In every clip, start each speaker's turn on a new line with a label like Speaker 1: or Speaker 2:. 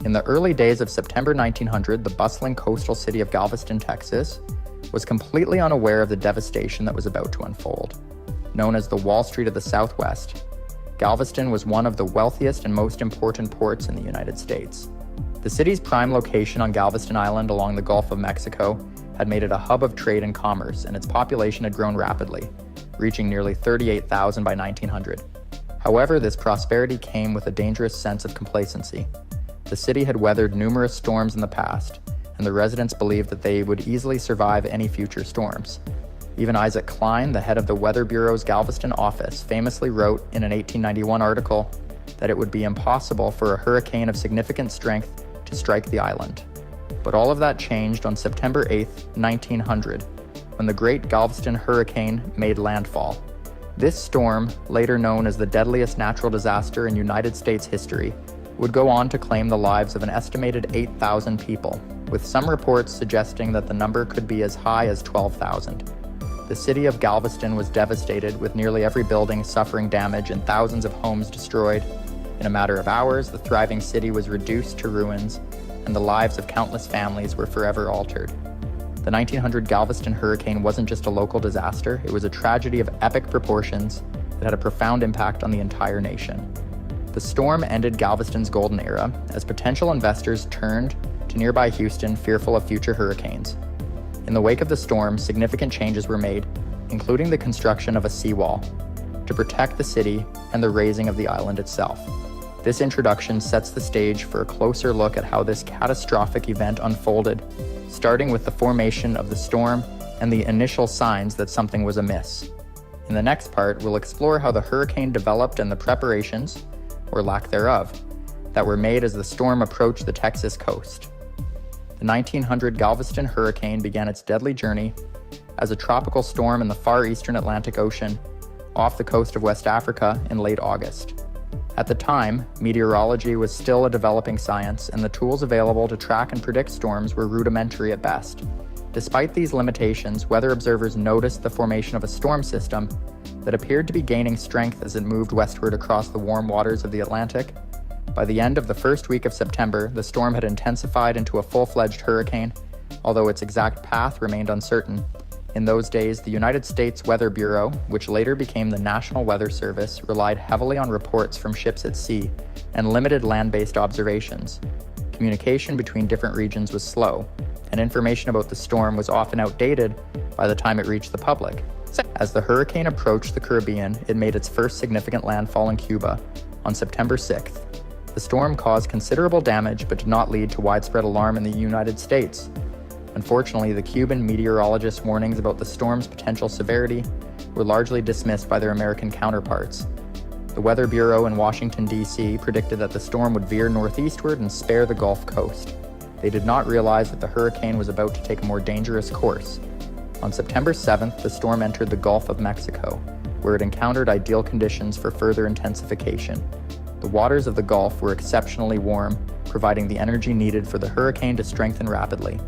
Speaker 1: In the early days of September 1900, the bustling coastal city of Galveston, Texas, was completely unaware of the devastation that was about to unfold. Known as the Wall Street of the Southwest, Galveston was one of the wealthiest and most important ports in the United States. The city's prime location on Galveston Island along the Gulf of Mexico had made it a hub of trade and commerce, and its population had grown rapidly, reaching nearly 38,000 by 1900. However, this prosperity came with a dangerous sense of complacency. The city had weathered numerous storms in the past, and the residents believed that they would easily survive any future storms. Even Isaac Klein, the head of the Weather Bureau's Galveston office, famously wrote in an 1891 article that it would be impossible for a hurricane of significant strength to strike the island. But all of that changed on September 8, 1900, when the Great Galveston Hurricane made landfall. This storm, later known as the deadliest natural disaster in United States history, would go on to claim the lives of an estimated 8,000 people, with some reports suggesting that the number could be as high as 12,000. The city of Galveston was devastated, with nearly every building suffering damage and thousands of homes destroyed. In a matter of hours, the thriving city was reduced to ruins, and the lives of countless families were forever altered. The 1900 Galveston hurricane wasn't just a local disaster, it was a tragedy of epic proportions that had a profound impact on the entire nation. The storm ended Galveston's golden era as potential investors turned to nearby Houston, fearful of future hurricanes. In the wake of the storm, significant changes were made, including the construction of a seawall to protect the city and the raising of the island itself. This introduction sets the stage for a closer look at how this catastrophic event unfolded, starting with the formation of the storm and the initial signs that something was amiss. In the next part, we'll explore how the hurricane developed and the preparations, or lack thereof, that were made as the storm approached the Texas coast. The 1900 Galveston hurricane began its deadly journey as a tropical storm in the far eastern Atlantic Ocean off the coast of West Africa in late August. At the time, meteorology was still a developing science, and the tools available to track and predict storms were rudimentary at best. Despite these limitations, weather observers noticed the formation of a storm system that appeared to be gaining strength as it moved westward across the warm waters of the Atlantic. By the end of the first week of September, the storm had intensified into a full-fledged hurricane, although its exact path remained uncertain. In those days, the United States Weather Bureau, which later became the National Weather Service, relied heavily on reports from ships at sea and limited land-based observations. Communication between different regions was slow, and information about the storm was often outdated by the time it reached the public. As the hurricane approached the Caribbean, it made its first significant landfall in Cuba on September 6th. The storm caused considerable damage but did not lead to widespread alarm in the United States. Unfortunately, the Cuban meteorologists' warnings about the storm's potential severity were largely dismissed by their American counterparts. The Weather Bureau in Washington, D.C. predicted that the storm would veer northeastward and spare the Gulf Coast. They did not realize that the hurricane was about to take a more dangerous course. On September 7th, the storm entered the Gulf of Mexico, where it encountered ideal conditions for further intensification. The waters of the Gulf were exceptionally warm, providing the energy needed for the hurricane to strengthen rapidly.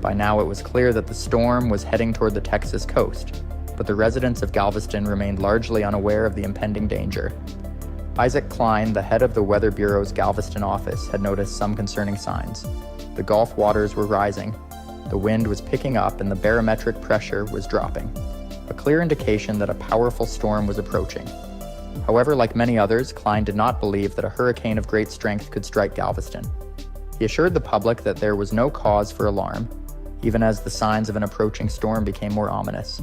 Speaker 1: By now, it was clear that the storm was heading toward the Texas coast, but the residents of Galveston remained largely unaware of the impending danger. Isaac Klein, the head of the Weather Bureau's Galveston office, had noticed some concerning signs. The Gulf waters were rising, the wind was picking up, and the barometric pressure was dropping, a clear indication that a powerful storm was approaching. However, like many others, Klein did not believe that a hurricane of great strength could strike Galveston. He assured the public that there was no cause for alarm, even as the signs of an approaching storm became more ominous.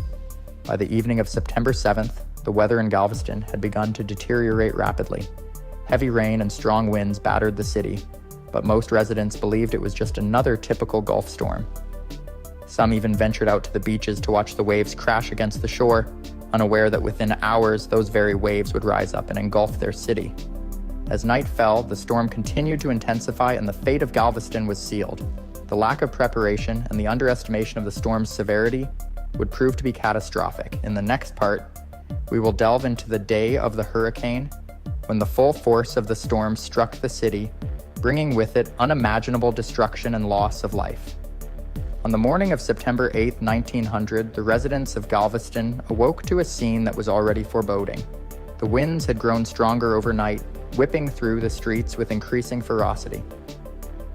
Speaker 1: By the evening of September 7th, the weather in Galveston had begun to deteriorate rapidly. Heavy rain and strong winds battered the city, but most residents believed it was just another typical Gulf storm. Some even ventured out to the beaches to watch the waves crash against the shore, unaware that within hours those very waves would rise up and engulf their city. As night fell, the storm continued to intensify and the fate of Galveston was sealed. The lack of preparation and the underestimation of the storm's severity would prove to be catastrophic. In the next part, we will delve into the day of the hurricane, when the full force of the storm struck the city, bringing with it unimaginable destruction and loss of life. On the morning of September 8, 1900, the residents of Galveston awoke to a scene that was already foreboding. The winds had grown stronger overnight, whipping through the streets with increasing ferocity.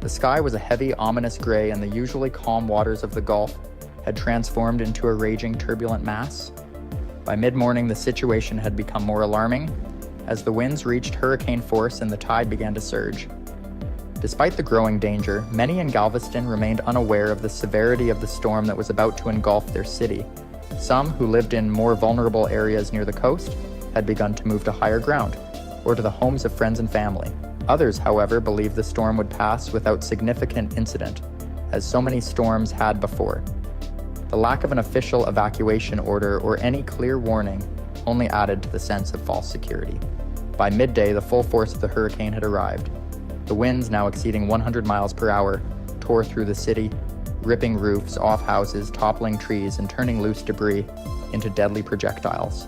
Speaker 1: The sky was a heavy, ominous gray, and the usually calm waters of the Gulf had transformed into a raging, turbulent mass. By mid-morning, the situation had become more alarming, as the winds reached hurricane force and the tide began to surge. Despite the growing danger, many in Galveston remained unaware of the severity of the storm that was about to engulf their city. Some who lived in more vulnerable areas near the coast had begun to move to higher ground, or to the homes of friends and family. Others, however, believed the storm would pass without significant incident, as so many storms had before. The lack of an official evacuation order or any clear warning only added to the sense of false security. By midday, the full force of the hurricane had arrived. The winds, now exceeding 100 miles per hour, tore through the city, ripping roofs off houses, toppling trees, and turning loose debris into deadly projectiles.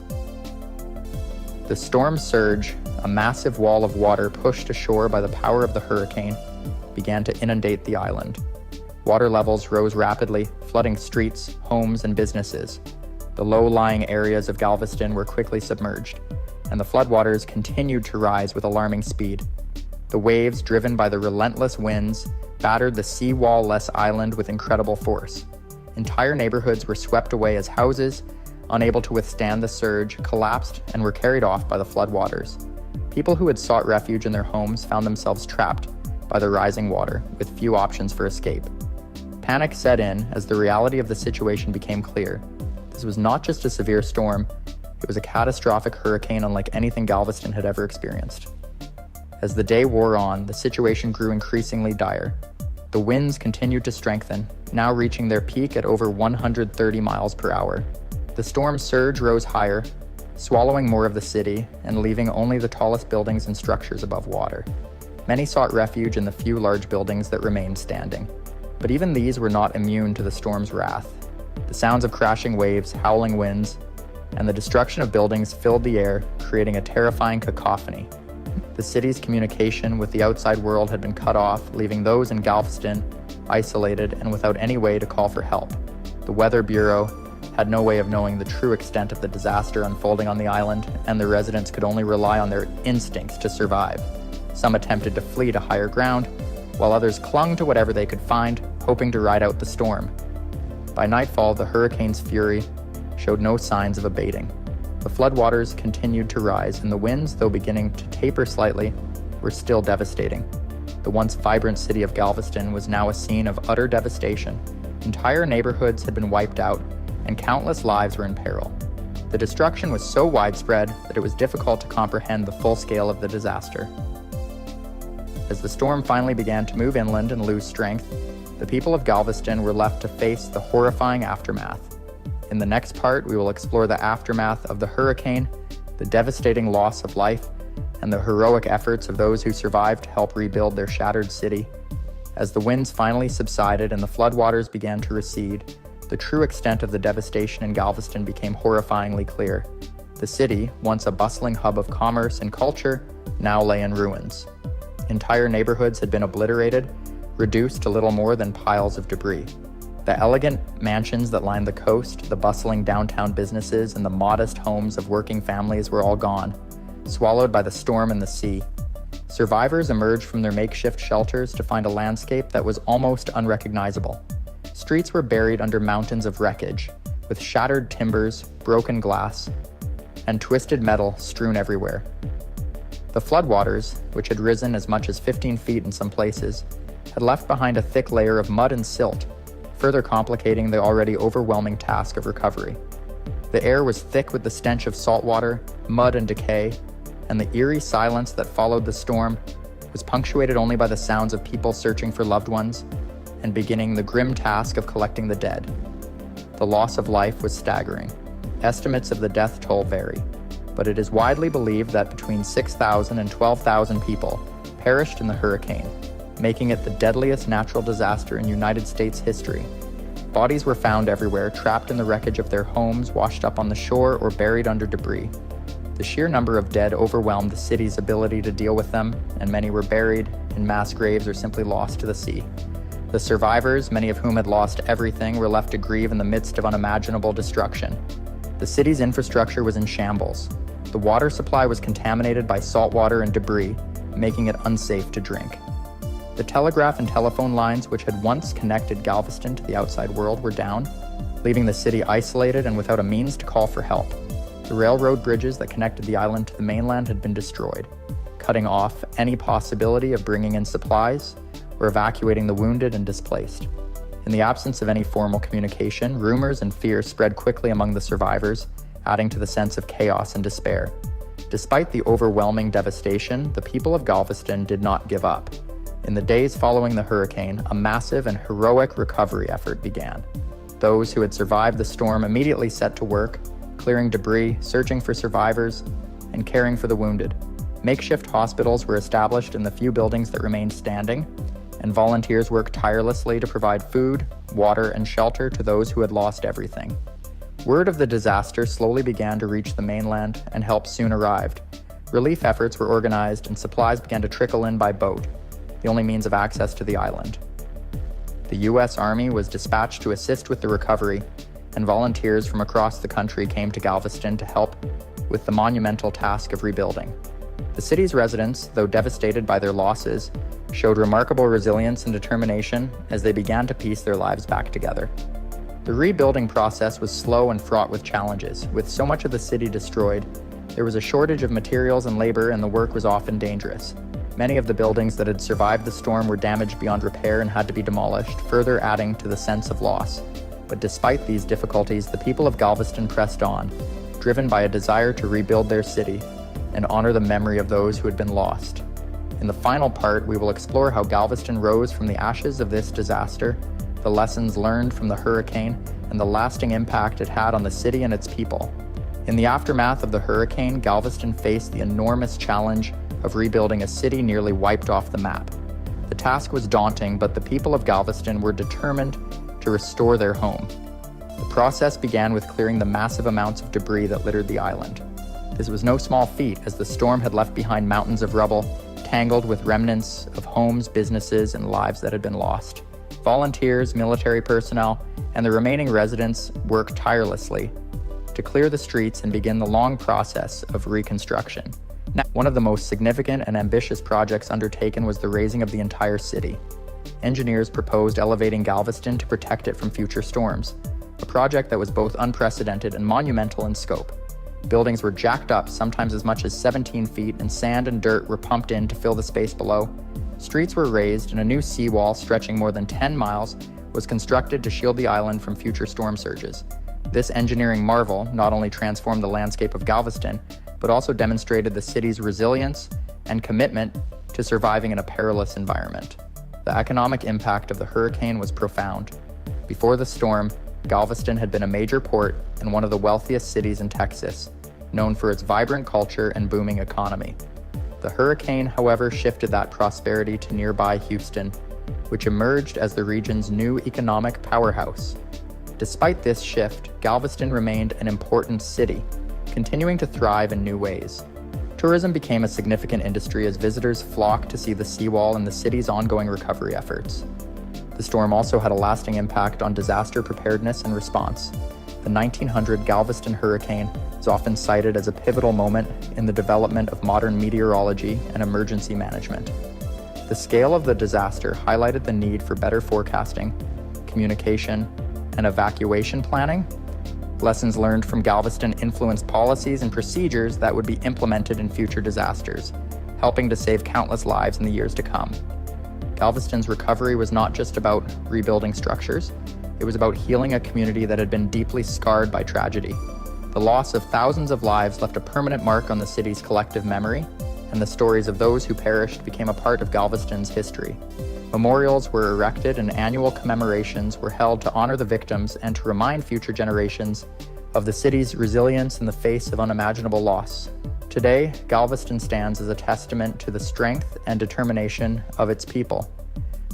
Speaker 1: The storm's surge, a massive wall of water pushed ashore by the power of the hurricane, began to inundate the island. Water levels rose rapidly, flooding streets, homes, and businesses. The low-lying areas of Galveston were quickly submerged, and the floodwaters continued to rise with alarming speed. The waves, driven by the relentless winds, battered the seawall-less island with incredible force. Entire neighborhoods were swept away as houses, unable to withstand the surge, collapsed and were carried off by the floodwaters. People who had sought refuge in their homes found themselves trapped by the rising water, with few options for escape. Panic set in as the reality of the situation became clear. This was not just a severe storm, it was a catastrophic hurricane unlike anything Galveston had ever experienced. As the day wore on, the situation grew increasingly dire. The winds continued to strengthen, now reaching their peak at over 130 miles per hour. The storm's surge rose higher, swallowing more of the city and leaving only the tallest buildings and structures above water. Many sought refuge in the few large buildings that remained standing. But even these were not immune to the storm's wrath. The sounds of crashing waves, howling winds, and the destruction of buildings filled the air, creating a terrifying cacophony. The city's communication with the outside world had been cut off, leaving those in Galveston isolated and without any way to call for help. The Weather Bureau had no way of knowing the true extent of the disaster unfolding on the island, and the residents could only rely on their instincts to survive. Some attempted to flee to higher ground, while others clung to whatever they could find, hoping to ride out the storm. By nightfall, the hurricane's fury showed no signs of abating. The floodwaters continued to rise, and the winds, though beginning to taper slightly, were still devastating. The once vibrant city of Galveston was now a scene of utter devastation. Entire neighborhoods had been wiped out, and countless lives were in peril. The destruction was so widespread that it was difficult to comprehend the full scale of the disaster. As the storm finally began to move inland and lose strength, the people of Galveston were left to face the horrifying aftermath. In the next part, we will explore the aftermath of the hurricane, the devastating loss of life, and the heroic efforts of those who survived to help rebuild their shattered city. As the winds finally subsided and the floodwaters began to recede, the true extent of the devastation in Galveston became horrifyingly clear. The city, once a bustling hub of commerce and culture, now lay in ruins. Entire neighborhoods had been obliterated, reduced to little more than piles of debris. The elegant mansions that lined the coast, the bustling downtown businesses, and the modest homes of working families were all gone, swallowed by the storm and the sea. Survivors emerged from their makeshift shelters to find a landscape that was almost unrecognizable. Streets were buried under mountains of wreckage, with shattered timbers, broken glass, and twisted metal strewn everywhere. The floodwaters, which had risen as much as 15 feet in some places, had left behind a thick layer of mud and silt, further complicating the already overwhelming task of recovery. The air was thick with the stench of salt water, mud, and decay, and the eerie silence that followed the storm was punctuated only by the sounds of people searching for loved ones and beginning the grim task of collecting the dead. The loss of life was staggering. Estimates of the death toll vary, but it is widely believed that between 6,000 and 12,000 people perished in the hurricane, making it the deadliest natural disaster in United States history. Bodies were found everywhere, trapped in the wreckage of their homes, washed up on the shore, or buried under debris. The sheer number of dead overwhelmed the city's ability to deal with them, and many were buried in mass graves or simply lost to the sea. The survivors, many of whom had lost everything, were left to grieve in the midst of unimaginable destruction. The city's infrastructure was in shambles. The water supply was contaminated by salt water and debris, making it unsafe to drink. The telegraph and telephone lines which had once connected Galveston to the outside world were down, leaving the city isolated and without a means to call for help. The railroad bridges that connected the island to the mainland had been destroyed, cutting off any possibility of bringing in supplies or evacuating the wounded and displaced. In the absence of any formal communication, rumors and fear spread quickly among the survivors, adding to the sense of chaos and despair. Despite the overwhelming devastation, the people of Galveston did not give up. In the days following the hurricane, a massive and heroic recovery effort began. Those who had survived the storm immediately set to work, clearing debris, searching for survivors, and caring for the wounded. Makeshift hospitals were established in the few buildings that remained standing, and volunteers worked tirelessly to provide food, water, and shelter to those who had lost everything. Word of the disaster slowly began to reach the mainland, and help soon arrived. Relief efforts were organized, and supplies began to trickle in by boat, the only means of access to the island. The U.S. Army was dispatched to assist with the recovery, and volunteers from across the country came to Galveston to help with the monumental task of rebuilding. The city's residents, though devastated by their losses, showed remarkable resilience and determination as they began to piece their lives back together. The rebuilding process was slow and fraught with challenges. With so much of the city destroyed, there was a shortage of materials and labor, and the work was often dangerous. Many of the buildings that had survived the storm were damaged beyond repair and had to be demolished, further adding to the sense of loss. But despite these difficulties, the people of Galveston pressed on, driven by a desire to rebuild their city and honor the memory of those who had been lost. In the final part, we will explore how Galveston rose from the ashes of this disaster, the lessons learned from the hurricane, and the lasting impact it had on the city and its people. In the aftermath of the hurricane, Galveston faced the enormous challenge of rebuilding a city nearly wiped off the map. The task was daunting, but the people of Galveston were determined to restore their home. The process began with clearing the massive amounts of debris that littered the island. This was no small feat, as the storm had left behind mountains of rubble, tangled with remnants of homes, businesses, and lives that had been lost. Volunteers, military personnel, and the remaining residents worked tirelessly to clear the streets and begin the long process of reconstruction. Now, one of the most significant and ambitious projects undertaken was the raising of the entire city. Engineers proposed elevating Galveston to protect it from future storms, a project that was both unprecedented and monumental in scope. Buildings were jacked up, sometimes as much as 17 feet, and sand and dirt were pumped in to fill the space below. Streets were raised, and a new seawall stretching more than 10 miles was constructed to shield the island from future storm surges. This engineering marvel not only transformed the landscape of Galveston, but also demonstrated the city's resilience and commitment to surviving in a perilous environment. The economic impact of the hurricane was profound. Before the storm, Galveston had been a major port and one of the wealthiest cities in Texas, known for its vibrant culture and booming economy. The hurricane, however, shifted that prosperity to nearby Houston, which emerged as the region's new economic powerhouse. Despite this shift, Galveston remained an important city, continuing to thrive in new ways. Tourism became a significant industry as visitors flocked to see the seawall and the city's ongoing recovery efforts. The storm also had a lasting impact on disaster preparedness and response. The 1900 Galveston Hurricane is often cited as a pivotal moment in the development of modern meteorology and emergency management. The scale of the disaster highlighted the need for better forecasting, communication, and evacuation planning. Lessons learned from Galveston influenced policies and procedures that would be implemented in future disasters, helping to save countless lives in the years to come. Galveston's recovery was not just about rebuilding structures, it was about healing a community that had been deeply scarred by tragedy. The loss of thousands of lives left a permanent mark on the city's collective memory, and the stories of those who perished became a part of Galveston's history. Memorials were erected and annual commemorations were held to honor the victims and to remind future generations of the city's resilience in the face of unimaginable loss. Today, Galveston stands as a testament to the strength and determination of its people.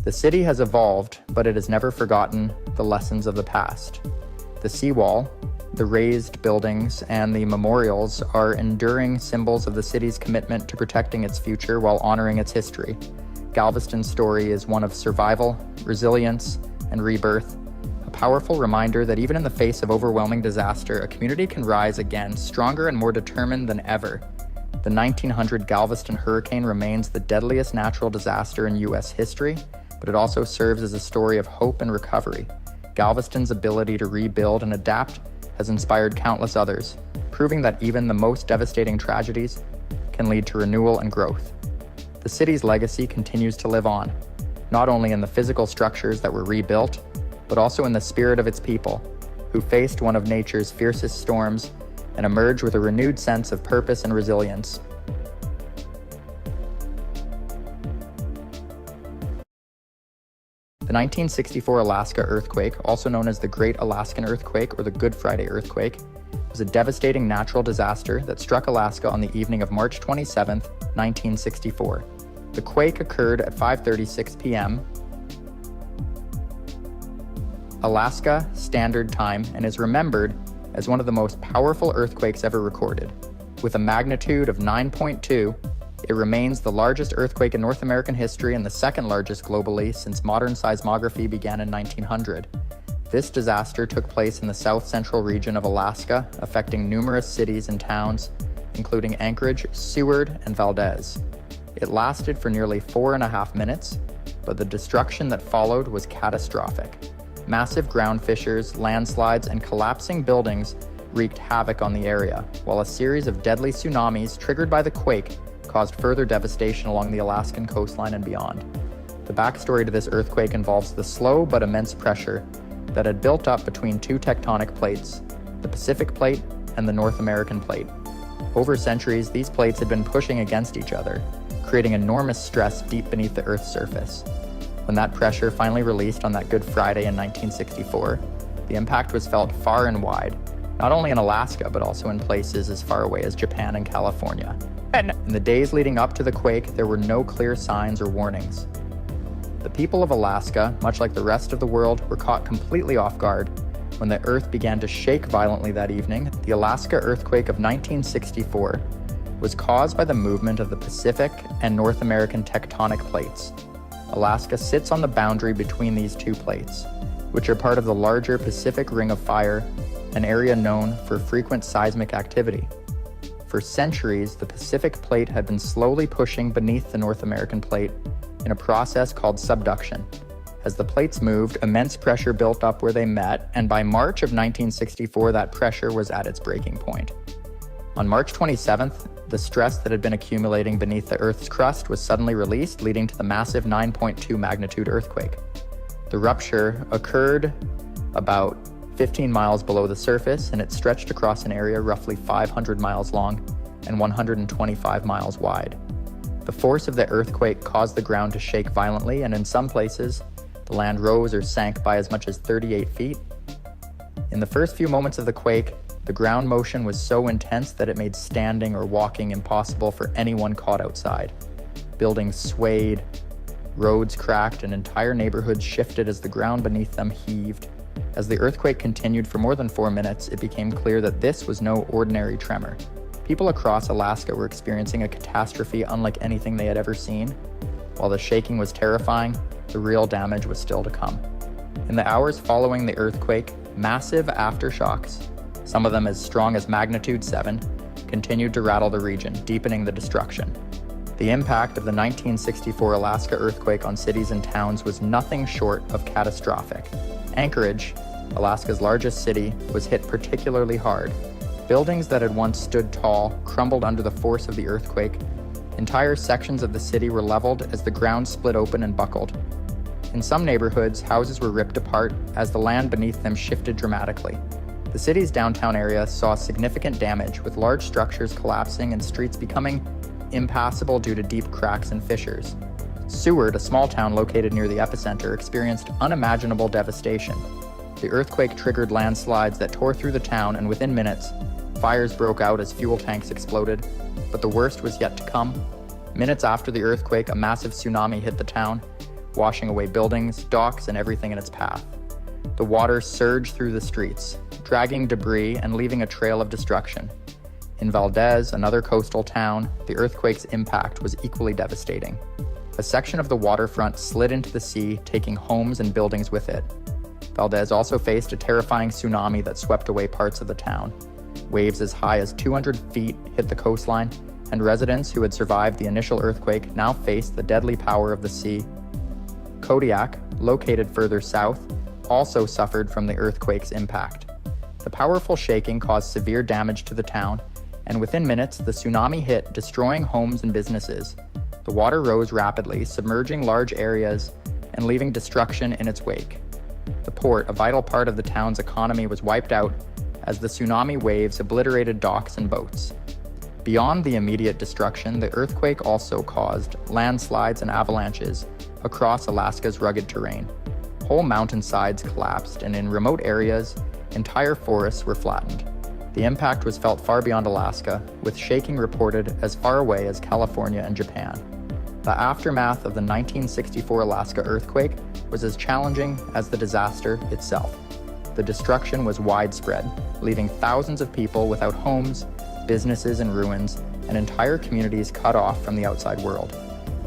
Speaker 1: The city has evolved, but it has never forgotten the lessons of the past. The seawall, the raised buildings, and the memorials are enduring symbols of the city's commitment to protecting its future while honoring its history. Galveston's story is one of survival, resilience, and rebirth, a powerful reminder that even in the face of overwhelming disaster, a community can rise again, stronger and more determined than ever. The 1900 Galveston Hurricane remains the deadliest natural disaster in U.S. history, but it also serves as a story of hope and recovery. Galveston's ability to rebuild and adapt has inspired countless others, proving that even the most devastating tragedies can lead to renewal and growth. The city's legacy continues to live on, not only in the physical structures that were rebuilt, but also in the spirit of its people, who faced one of nature's fiercest storms and emerged with a renewed sense of purpose and resilience. The 1964 Alaska Earthquake, also known as the Great Alaskan Earthquake or the Good Friday Earthquake, was a devastating natural disaster that struck Alaska on the evening of March 27, 1964. The quake occurred at 5:36 p.m. Alaska Standard Time and is remembered as one of the most powerful earthquakes ever recorded. With a magnitude of 9.2, it remains the largest earthquake in North American history and the second largest globally since modern seismography began in 1900. This disaster took place in the south-central region of Alaska, affecting numerous cities and towns, including Anchorage, Seward, and Valdez. It lasted for nearly 4.5 minutes, but the destruction that followed was catastrophic. Massive ground fissures, landslides, and collapsing buildings wreaked havoc on the area, while a series of deadly tsunamis triggered by the quake caused further devastation along the Alaskan coastline and beyond. The backstory to this earthquake involves the slow but immense pressure that had built up between two tectonic plates, the Pacific Plate and the North American Plate. Over centuries, these plates had been pushing against each other, creating enormous stress deep beneath the Earth's surface. When that pressure finally released on that Good Friday in 1964, the impact was felt far and wide, not only in Alaska, but also in places as far away as Japan and California. In the days leading up to the quake, there were no clear signs or warnings. The people of Alaska, much like the rest of the world, were caught completely off guard when the Earth began to shake violently that evening. The Alaska Earthquake of 1964 was caused by the movement of the Pacific and North American tectonic plates. Alaska sits on the boundary between these two plates, which are part of the larger Pacific Ring of Fire, an area known for frequent seismic activity. For centuries, the Pacific Plate had been slowly pushing beneath the North American Plate in a process called subduction. As the plates moved, immense pressure built up where they met, and by March of 1964, that pressure was at its breaking point. On March 27th, the stress that had been accumulating beneath the Earth's crust was suddenly released, leading to the massive 9.2 magnitude earthquake. The rupture occurred about 15 miles below the surface, and it stretched across an area roughly 500 miles long and 125 miles wide. The force of the earthquake caused the ground to shake violently, and in some places, the land rose or sank by as much as 38 feet. In the first few moments of the quake, the ground motion was so intense that it made standing or walking impossible for anyone caught outside. Buildings swayed, roads cracked, and entire neighborhoods shifted as the ground beneath them heaved. As the earthquake continued for more than 4 minutes, it became clear that this was no ordinary tremor. People across Alaska were experiencing a catastrophe unlike anything they had ever seen. While the shaking was terrifying, the real damage was still to come. In the hours following the earthquake, massive aftershocks, some of them as strong as magnitude 7, continued to rattle the region, deepening the destruction. The impact of the 1964 Alaska earthquake on cities and towns was nothing short of catastrophic. Anchorage, Alaska's largest city, was hit particularly hard. Buildings that had once stood tall crumbled under the force of the earthquake. Entire sections of the city were leveled as the ground split open and buckled. In some neighborhoods, houses were ripped apart as the land beneath them shifted dramatically. The city's downtown area saw significant damage, with large structures collapsing and streets becoming impassable due to deep cracks and fissures. Seward, a small town located near the epicenter, experienced unimaginable devastation. The earthquake triggered landslides that tore through the town, and within minutes, fires broke out as fuel tanks exploded. But the worst was yet to come. Minutes after the earthquake, a massive tsunami hit the town, washing away buildings, docks, and everything in its path. The water surged through the streets, dragging debris and leaving a trail of destruction. In Valdez, another coastal town, the earthquake's impact was equally devastating. A section of the waterfront slid into the sea, taking homes and buildings with it. Valdez also faced a terrifying tsunami that swept away parts of the town. Waves as high as 200 feet hit the coastline, and residents who had survived the initial earthquake now faced the deadly power of the sea. Kodiak, located further south, also suffered from the earthquake's impact. The powerful shaking caused severe damage to the town, and within minutes the tsunami hit, destroying homes and businesses. The water rose rapidly, submerging large areas and leaving destruction in its wake. The port, a vital part of the town's economy, was wiped out as the tsunami waves obliterated docks and boats. Beyond the immediate destruction, the earthquake also caused landslides and avalanches across Alaska's rugged terrain. Whole mountainsides collapsed, and in remote areas, entire forests were flattened. The impact was felt far beyond Alaska, with shaking reported as far away as California and Japan. The aftermath of the 1964 Alaska earthquake was as challenging as the disaster itself. The destruction was widespread, leaving thousands of people without homes, businesses in ruins, and entire communities cut off from the outside world.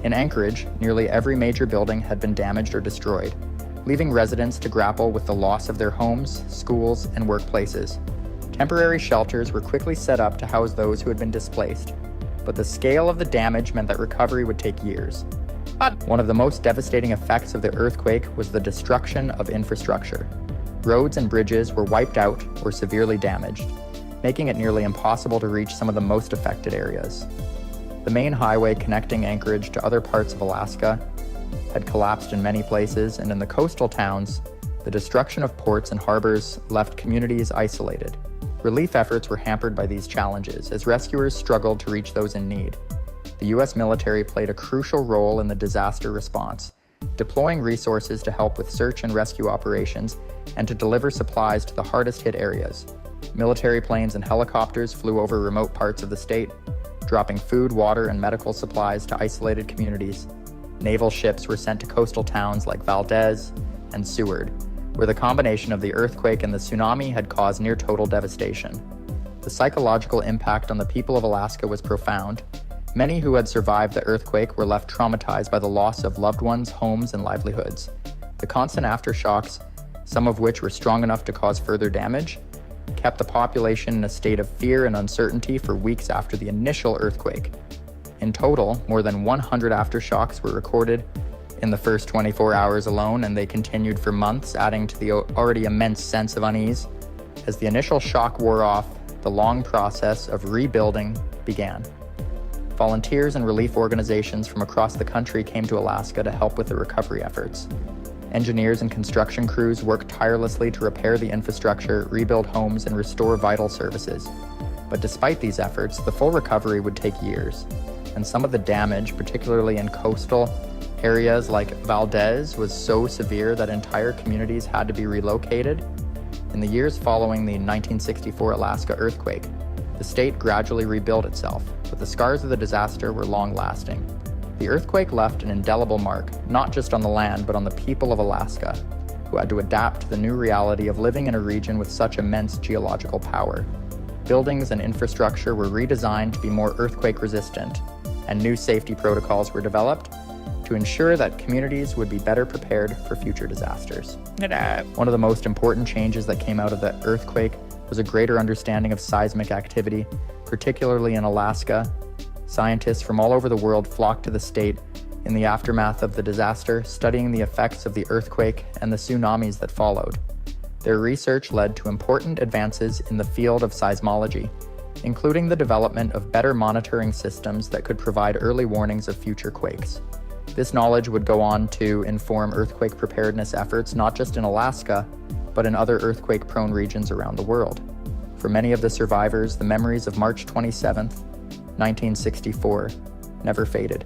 Speaker 1: In Anchorage, nearly every major building had been damaged or destroyed, leaving residents to grapple with the loss of their homes, schools, and workplaces. Temporary shelters were quickly set up to house those who had been displaced, but the scale of the damage meant that recovery would take years. One of the most devastating effects of the earthquake was the destruction of infrastructure. Roads and bridges were wiped out or severely damaged, making it nearly impossible to reach some of the most affected areas. The main highway connecting Anchorage to other parts of Alaska had collapsed in many places, and in the coastal towns, the destruction of ports and harbors left communities isolated. Relief efforts were hampered by these challenges as rescuers struggled to reach those in need. The U.S. military played a crucial role in the disaster response, deploying resources to help with search and rescue operations and to deliver supplies to the hardest hit areas. Military planes and helicopters flew over remote parts of the state, dropping food, water, and medical supplies to isolated communities. Naval ships were sent to coastal towns like Valdez and Seward, where the combination of the earthquake and the tsunami had caused near total devastation. The psychological impact on the people of Alaska was profound. Many who had survived the earthquake were left traumatized by the loss of loved ones, homes, and livelihoods. The constant aftershocks, some of which were strong enough to cause further damage, kept the population in a state of fear and uncertainty for weeks after the initial earthquake. In total, more than 100 aftershocks were recorded in the first 24 hours alone, and they continued for months, adding to the already immense sense of unease. As the initial shock wore off, the long process of rebuilding began. Volunteers and relief organizations from across the country came to Alaska to help with the recovery efforts. Engineers and construction crews worked tirelessly to repair the infrastructure, rebuild homes, and restore vital services. But despite these efforts, the full recovery would take years, and some of the damage, particularly in coastal areas like Valdez, was so severe that entire communities had to be relocated. In the years following the 1964 Alaska earthquake, the state gradually rebuilt itself, but the scars of the disaster were long-lasting. The earthquake left an indelible mark, not just on the land, but on the people of Alaska, who had to adapt to the new reality of living in a region with such immense geological power. Buildings and infrastructure were redesigned to be more earthquake-resistant, and new safety protocols were developed to ensure that communities would be better prepared for future disasters. One of the most important changes that came out of the earthquake was a greater understanding of seismic activity, particularly in Alaska. Scientists from all over the world flocked to the state in the aftermath of the disaster, studying the effects of the earthquake and the tsunamis that followed. Their research led to important advances in the field of seismology, including the development of better monitoring systems that could provide early warnings of future quakes. This knowledge would go on to inform earthquake preparedness efforts not just in Alaska, but in other earthquake-prone regions around the world. For many of the survivors, the memories of March 27, 1964, never faded.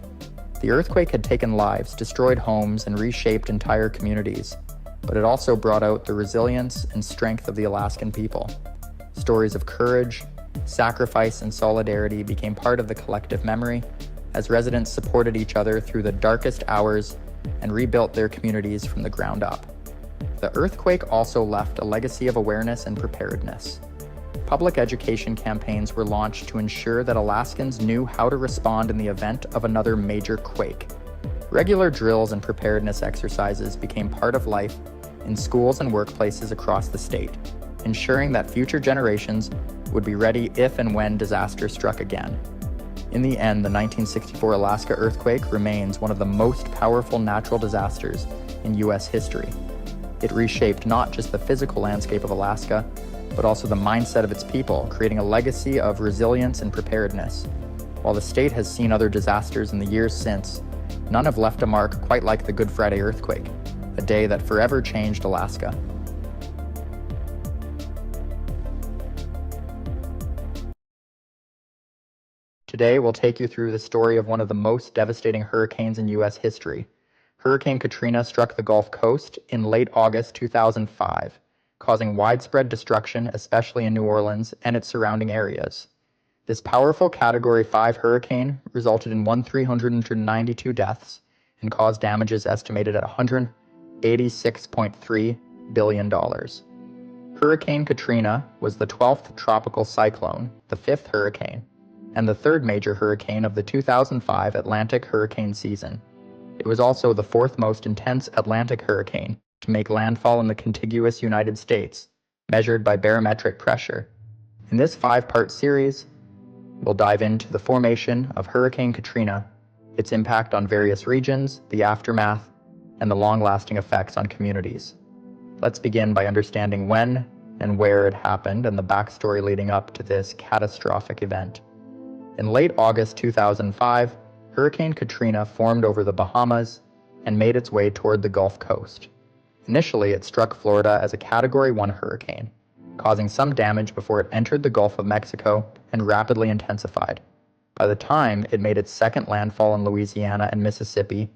Speaker 1: The earthquake had taken lives, destroyed homes, and reshaped entire communities, but it also brought out the resilience and strength of the Alaskan people. Stories of courage, sacrifice, and solidarity became part of the collective memory as residents supported each other through the darkest hours and rebuilt their communities from the ground up. The earthquake also left a legacy of awareness and preparedness. Public education campaigns were launched to ensure that Alaskans knew how to respond in the event of another major quake. Regular drills and preparedness exercises became part of life in schools and workplaces across the state, ensuring that future generations would be ready if and when disaster struck again. In the end, the 1964 Alaska earthquake remains one of the most powerful natural disasters in U.S. history. It reshaped not just the physical landscape of Alaska, but also the mindset of its people, creating a legacy of resilience and preparedness. While the state has seen other disasters in the years since, none have left a mark quite like the Good Friday earthquake, a day that forever changed Alaska. Today, we'll take you through the story of one of the most devastating hurricanes in U.S. history. Hurricane Katrina struck the Gulf Coast in late August 2005, causing widespread destruction, especially in New Orleans and its surrounding areas. This powerful Category 5 hurricane resulted in 392 deaths and caused damages estimated at $186.3 billion. Hurricane Katrina was the 12th tropical cyclone, the 5th hurricane, and the 3rd major hurricane of the 2005 Atlantic hurricane season. It was also the 4th most intense Atlantic hurricane to make landfall in the contiguous United States, measured by barometric pressure. In this 5-part series, we'll dive into the formation of Hurricane Katrina, its impact on various regions, the aftermath, and the long-lasting effects on communities. Let's begin by understanding when and where it happened and the backstory leading up to this catastrophic event. In late August 2005, Hurricane Katrina formed over the Bahamas and made its way toward the Gulf Coast. Initially, it struck Florida as a Category 1 hurricane, causing some damage before it entered the Gulf of Mexico and rapidly intensified. By the time it made its second landfall in Louisiana and Mississippi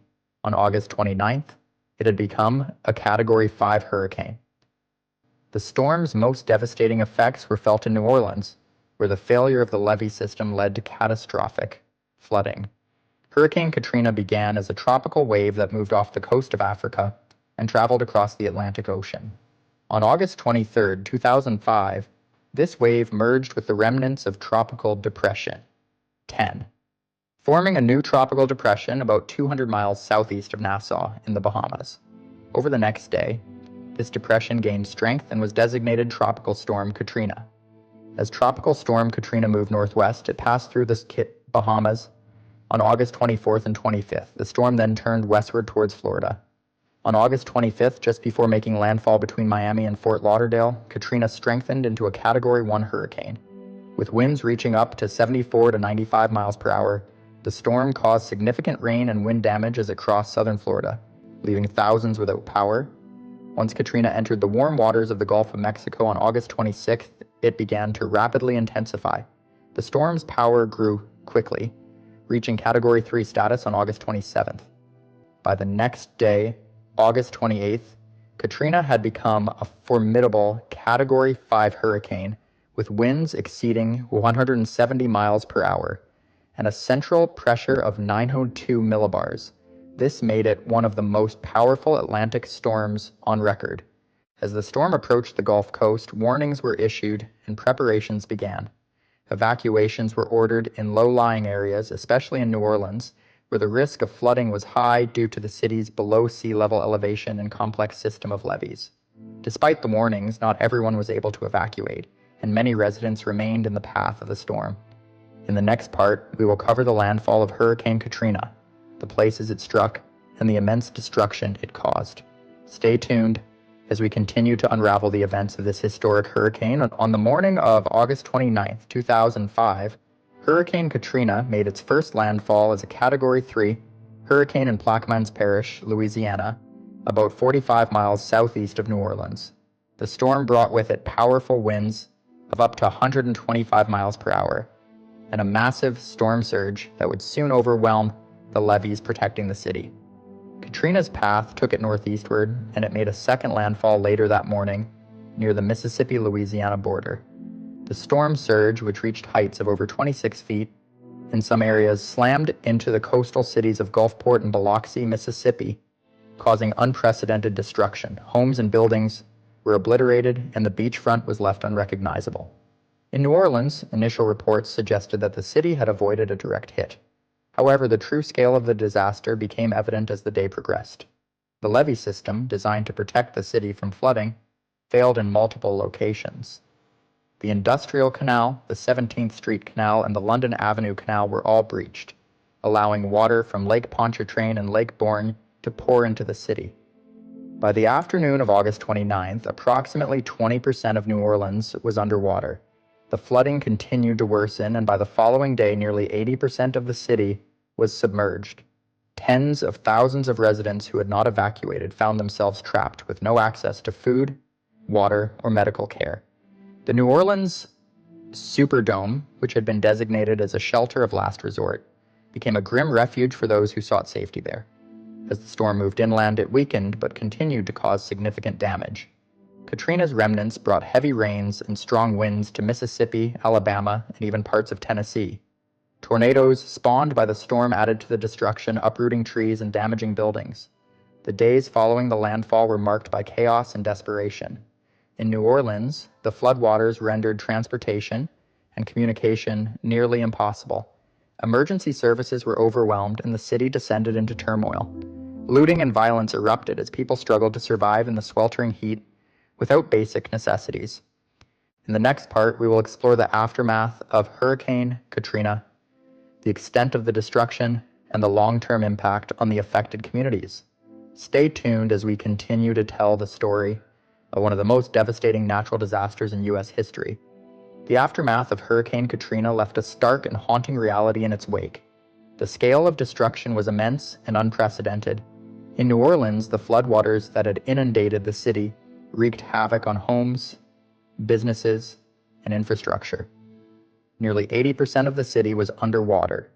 Speaker 1: on August 29th, it had become a Category 5 hurricane. The storm's most devastating effects were felt in New Orleans, where the failure of the levee system led to catastrophic flooding. Hurricane Katrina began as a tropical wave that moved off the coast of Africa and traveled across the Atlantic Ocean. On August 23, 2005, this wave merged with the remnants of Tropical Depression 10, forming a new tropical depression about 200 miles southeast of Nassau in the Bahamas. Over the next day, this depression gained strength and was designated Tropical Storm Katrina. As Tropical Storm Katrina moved northwest, it passed through the Bahamas on August 24th and 25th. The storm then turned westward towards Florida. On August 25th, just before making landfall between Miami and Fort Lauderdale, Katrina strengthened into a Category 1 hurricane. With winds reaching up to 74 to 95 miles per hour, the storm caused significant rain and wind damage as it crossed southern Florida, leaving thousands without power. Once Katrina entered the warm waters of the Gulf of Mexico on August 26th, it began to rapidly intensify. The storm's power grew quickly, reaching Category 3 status on August 27th. By the next day, August 28th, Katrina had become a formidable Category 5 hurricane with winds exceeding 170 miles per hour and a central pressure of 902 millibars. This made it one of the most powerful Atlantic storms on record. As the storm approached the Gulf Coast, warnings were issued and preparations began. Evacuations were ordered in low-lying areas, especially in New Orleans, where the risk of flooding was high due to the city's below sea level elevation and complex system of levees. Despite the warnings, not everyone was able to evacuate, and many residents remained in the path of the storm. In the next part, we will cover the landfall of Hurricane Katrina, the places it struck, and the immense destruction it caused. Stay tuned as we continue to unravel the events of this historic hurricane. On the morning of August 29, 2005, Hurricane Katrina made its first landfall as a Category 3 hurricane in Plaquemines Parish, Louisiana, about 45 miles southeast of New Orleans. The storm brought with it powerful winds of up to 125 miles per hour and a massive storm surge that would soon overwhelm the levees protecting the city. Katrina's path took it northeastward, and it made a second landfall later that morning near the Mississippi-Louisiana border. The storm surge, which reached heights of over 26 feet, in some areas slammed into the coastal cities of Gulfport and Biloxi, Mississippi, causing unprecedented destruction. Homes and buildings were obliterated, and the beachfront was left unrecognizable. In New Orleans, initial reports suggested that the city had avoided a direct hit. However, the true scale of the disaster became evident as the day progressed. The levee system, designed to protect the city from flooding, failed in multiple locations. The Industrial Canal, the 17th Street Canal, and the London Avenue Canal were all breached, allowing water from Lake Pontchartrain and Lake Borgne to pour into the city. By the afternoon of August 29th, approximately 20% of New Orleans was underwater. The flooding continued to worsen, and by the following day, nearly 80% of the city was submerged. Tens of thousands of residents who had not evacuated found themselves trapped with no access to food, water, or medical care. The New Orleans Superdome, which had been designated as a shelter of last resort, became a grim refuge for those who sought safety there. As the storm moved inland, it weakened but continued to cause significant damage. Katrina's remnants brought heavy rains and strong winds to Mississippi, Alabama, and even parts of Tennessee. Tornadoes spawned by the storm added to the destruction, uprooting trees and damaging buildings. The days following the landfall were marked by chaos and desperation. In New Orleans, the floodwaters rendered transportation and communication nearly impossible. Emergency services were overwhelmed, and the city descended into turmoil. Looting and violence erupted as people struggled to survive in the sweltering heat without basic necessities. In the next part, we will explore the aftermath of Hurricane Katrina, the extent of the destruction, and the long-term impact on the affected communities. Stay tuned as we continue to tell the story of one of the most devastating natural disasters in U.S. history. The aftermath of Hurricane Katrina left a stark and haunting reality in its wake. The scale of destruction was immense and unprecedented. In New Orleans, the floodwaters that had inundated the city wreaked havoc on homes, businesses, and infrastructure. Nearly 80% of the city was underwater,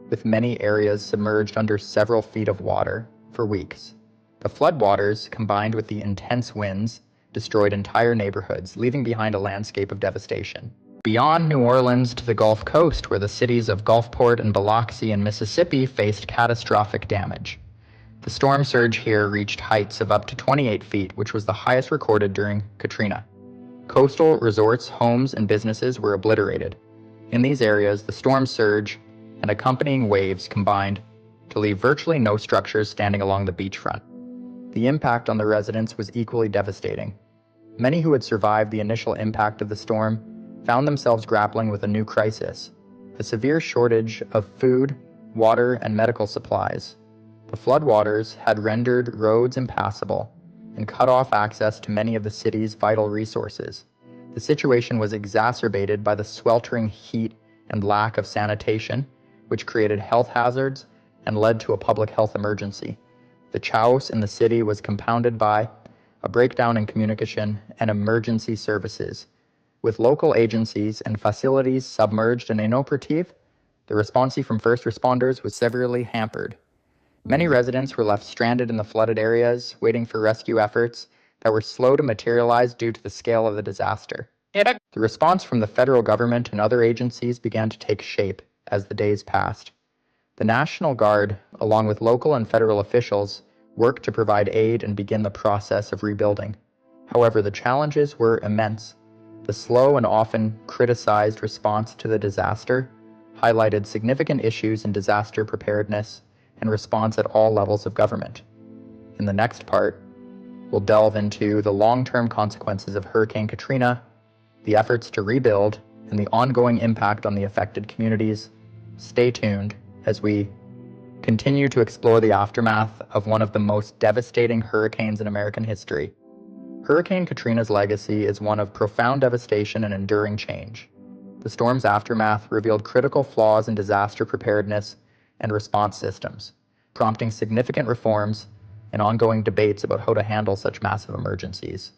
Speaker 1: with many areas submerged under several feet of water for weeks. The floodwaters, combined with the intense winds, destroyed entire neighborhoods, leaving behind a landscape of devastation. Beyond New Orleans to the Gulf Coast, where the cities of Gulfport and Biloxi in Mississippi faced catastrophic damage. The storm surge here reached heights of up to 28 feet, which was the highest recorded during Katrina. Coastal resorts, homes, and businesses were obliterated. In these areas, the storm surge and accompanying waves combined to leave virtually no structures standing along the beachfront. The impact on the residents was equally devastating. Many who had survived the initial impact of the storm found themselves grappling with a new crisis: a severe shortage of food, water, and medical supplies. The floodwaters had rendered roads impassable and cut off access to many of the city's vital resources. The situation was exacerbated by the sweltering heat and lack of sanitation, which created health hazards and led to a public health emergency. The chaos in the city was compounded by a breakdown in communication and emergency services. With local agencies and facilities submerged and inoperative, the response from first responders was severely hampered. Many residents were left stranded in the flooded areas, waiting for rescue efforts that were slow to materialize due to the scale of the disaster. The response from the federal government and other agencies began to take shape as the days passed. The National Guard, along with local and federal officials, worked to provide aid and begin the process of rebuilding. However, the challenges were immense. The slow and often criticized response to the disaster highlighted significant issues in disaster preparedness and response at all levels of government. In the next part, we'll delve into the long-term consequences of Hurricane Katrina, the efforts to rebuild, and the ongoing impact on the affected communities. Stay tuned as we continue to explore the aftermath of one of the most devastating hurricanes in American history. Hurricane Katrina's legacy is one of profound devastation and enduring change. The storm's aftermath revealed critical flaws in disaster preparedness and response systems, prompting significant reforms and ongoing debates about how to handle such massive emergencies.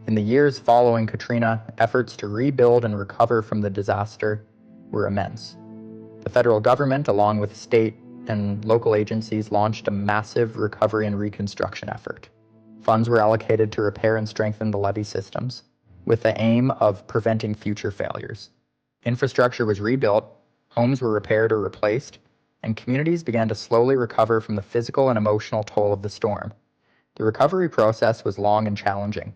Speaker 1: In the years following Katrina, efforts to rebuild and recover from the disaster were immense. The federal government, along with state and local agencies, launched a massive recovery and reconstruction effort. Funds were allocated to repair and strengthen the levee systems, with the aim of preventing future failures. Infrastructure was rebuilt, homes were repaired or replaced, and communities began to slowly recover from the physical and emotional toll of the storm. The recovery process was long and challenging.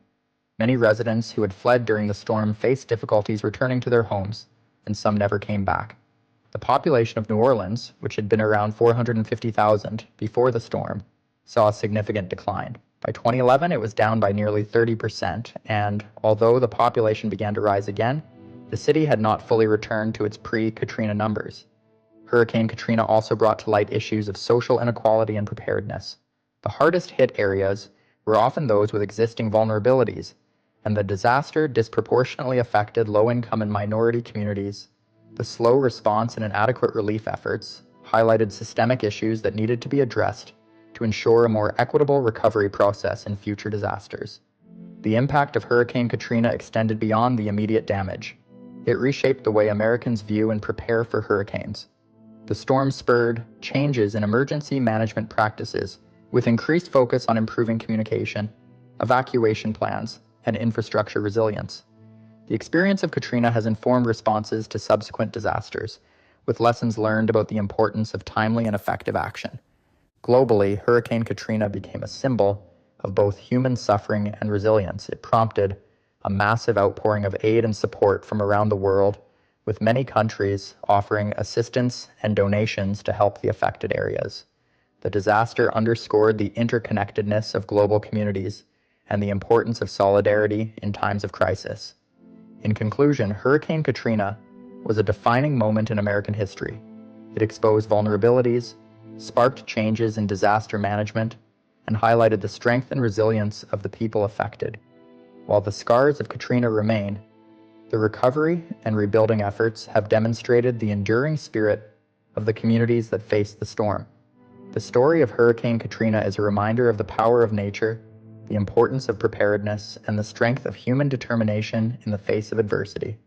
Speaker 1: Many residents who had fled during the storm faced difficulties returning to their homes, and some never came back. The population of New Orleans, which had been around 450,000 before the storm, saw a significant decline. By 2011, it was down by nearly 30%, and although the population began to rise again, The city had not fully returned to its pre-Katrina numbers. Hurricane Katrina also brought to light issues of social inequality and preparedness. The hardest hit areas were often those with existing vulnerabilities, and the disaster disproportionately affected low-income and minority communities. The slow response and inadequate relief efforts highlighted systemic issues that needed to be addressed to ensure a more equitable recovery process in future disasters. The impact of Hurricane Katrina extended beyond the immediate damage. It reshaped the way Americans view and prepare for hurricanes. The storm spurred changes in emergency management practices, with increased focus on improving communication, evacuation plans, and infrastructure resilience. The experience of Katrina has informed responses to subsequent disasters, with lessons learned about the importance of timely and effective action. Globally, Hurricane Katrina became a symbol of both human suffering and resilience. It prompted a massive outpouring of aid and support from around the world, with many countries offering assistance and donations to help the affected areas. The disaster underscored the interconnectedness of global communities and the importance of solidarity in times of crisis. In conclusion, Hurricane Katrina was a defining moment in American history. It exposed vulnerabilities, sparked changes in disaster management, and highlighted the strength and resilience of the people affected. While the scars of Katrina remain, the recovery and rebuilding efforts have demonstrated the enduring spirit of the communities that faced the storm. The story of Hurricane Katrina is a reminder of the power of nature, the importance of preparedness, and the strength of human determination in the face of adversity.